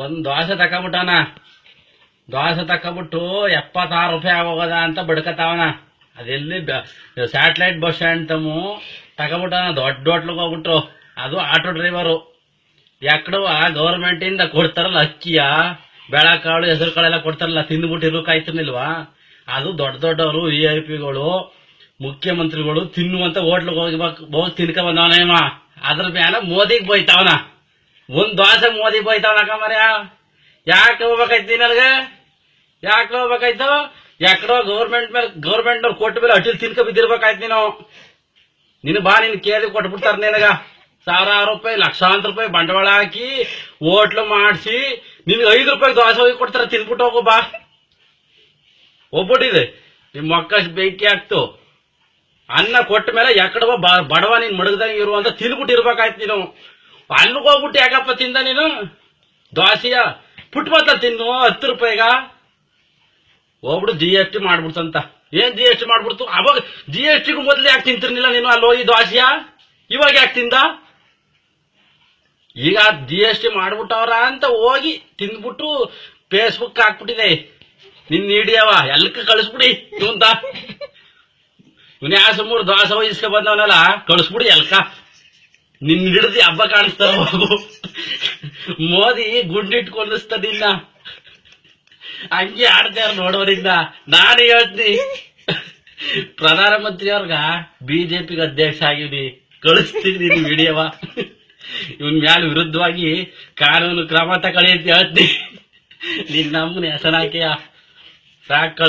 ಒಂದ್ ದೋಸೆ ತಕೊಂಬಿಟ್ಟವನ. ದೋಸೆ ತಕೊಂಬಿಟ್ಟು 76 ರೂಪಾಯಿ ಆಗೋಗದ ಅಂತ ಬಡ್ಕತಾವನ. ಅದೆಲ್ಲಿ ಸ್ಯಾಟಲೈಟ್ ಬಸ್ ಸ್ಟ್ಯಾಂಡ್ ತಮ್ಮು ತಕೊಂಬಿಟ್ಟವನ. ದೊಡ್ಡ ಹೋಟ್ಲಿಗೆ ಹೋಗ್ಬಿಟ್ರು. ಅದು ಆಟೋ ಡ್ರೈವರು. ಎಕ್ಕಡವ ಗೌರ್ಮೆಂಟ್ ಇಂದ ಕೊಡ್ತಾರಲ್ಲ ಅಕ್ಕಿಯ, ಬೇಳೆಕಾಳು, ಹೆಸರು ಕಾಳೆಲ್ಲ ಕೊಡ್ತಾರಲ್ಲ, ತಿಂದ್ಬಿಟ್ಟು ಇರೋಕಾಯ್ತಿರ್ಲಿಲ್ವಾ? ಅದು ದೊಡ್ಡ ದೊಡ್ಡವರು VIP ಗಳು, ಮುಖ್ಯಮಂತ್ರಿಗಳು ತಿನ್ನುವಂತ ಹೋಟ್ಲಿಗೆ ಹೋಗಿ ತಿನ್ಕ ಬಂದವನೇಮ. ಅದ್ರ ಮ್ಯಾಲ ಮೋದಿಗೆ ಬೈತಾವನ. ಒಂದ್ ದೋಸೆ ಮೋದಿ ಬೈತಾವನಕ ಮರ್ಯ. ಯಾಕೆ ಹೋಗ್ಬೇಕಾಯ್ತಿ ನನಗೆ? ಯಾಕೆ ಹೋಗ್ಬೇಕಾಯ್ತು? ಯಾಕಡೋ ಗೌರ್ಮೆಂಟ್ನವ್ರು ಕೊಟ್ಟ ಮೇಲೆ ಅಟಿಲ್ ತಿನ್ಕ ಬಿದ್ದಿರ್ಬೇಕಾಯ್ತು ನೀನು. ಬಾ ನಿನ್ ಕೇಳಿ ಕೊಟ್ಬಿಡ್ತಾರ ನಿನಗ. ಸಾವಿರಾರು ರೂಪಾಯಿ, ಲಕ್ಷಾಂತರ ರೂಪಾಯಿ ಬಂಡವಾಳ ಹಾಕಿ ಹೋಟ್ಲು ಮಾಡಿಸಿ ನಿನ್ಗೆ 5 ರೂಪಾಯಿ ದೋಸೆ ಹೋಗಿ ಕೊಡ್ತಾರ. ತಿನ್ಬಿಟ್ಟು ಹೋಗು ಬಾ. ಹೋಗ್ಬಿಟ್ಟಿದೆ ನಿಮ್ ಮಕ್ಕ ಬೆಂಕಿ ಹಾಕ್ತು. ಅನ್ನ ಕೊಟ್ಟ ಮೇಲೆ ಯಾಕಡವ ಬಡವ ನೀನ್ ಮಡಗದಂಗೆ ಇರುವಂತ ತಿನ್ಬಿಟ್ಟು ಇರ್ಬೇಕಾಯ್ತು ನೀನು. ಅಲ್ಲಿಗೆ ಹೋಗ್ಬಿಟ್ಟು ಯಾಕಪ್ಪ ತಿಂದ ನೀನು ದೋಸೆಯ? ಪುಟ್ಬತ್ತ ತಿನ್ನು 10 ರೂಪಾಯಿಗ. ಹೋಗ್ಬಿಡು GST ಮಾಡ್ಬಿಡ್ತಂತ. ಏನ್ GST ಮಾಡ್ಬಿಡ್ತು? ಅವಾಗ GSTಗೂ ಮೊದ್ಲು ಯಾಕೆ ತಿಂತಿರ್ಲಿಲ್ಲ ನೀನು ಅಲ್ಲಿ ಹೋಗಿ ದೋಸೆಯ? ಇವಾಗ ಯಾಕೆ ತಿಂದ? ಈಗ GST ಮಾಡ್ಬಿಟ್ಟವ್ರ ಅಂತ ಹೋಗಿ ತಿಂದ್ಬಿಟ್ಟು ಫೇಸ್ಬುಕ್ ಹಾಕ್ಬಿಟ್ಟಿದೆ. ನಿನ್ ಹಿಡಿಯವ ಎಲ್ಕ ಕಳಿಸ್ಬಿಡಿ ಇವಂತ. ಇವನ್ ಯಾಸಮೂರು ದೋಸೆ ವಹಿಸ್ಕೊ ಬಂದವನಲ್ಲ, ಕಳಿಸ್ಬಿಡಿ ಎಲ್ಕ. ನಿನ್ ಹಿಡಿದು ಹಬ್ಬ ಕಾಣಿಸ್ತಾರ. ಹೋಗು. ಮೋದಿ ಗುಂಡಿಟ್ಕೊಂಡಿಸ್ತದಿಲ್ಲ, ಹಂಗೆ ಆಡ್ತಾರ ನೋಡೋರಿಂದ. ನಾನು ಹೇಳ್ತೀನಿ, ಪ್ರಧಾನಮಂತ್ರಿ ಅವ್ರಗ BJPಗೆ ಅಧ್ಯಕ್ಷ ಆಗಿವ್ನಿ, ಕಳಿಸ್ತೀನಿ ನೀನು ವಿಡಿಯೋವ. ಇವನ್ ಮ್ಯಾಲ ವಿರುದ್ಧವಾಗಿ ಕಾನೂನು ಕ್ರಮ ತಗೊಳ್ಳಿ ಅಂತ ಹೇಳ್ತೀನಿ. ನಿನ್ ನಮ್ಮನೆ ಹೆಸರಾಕಿಯ ಸಾಕು.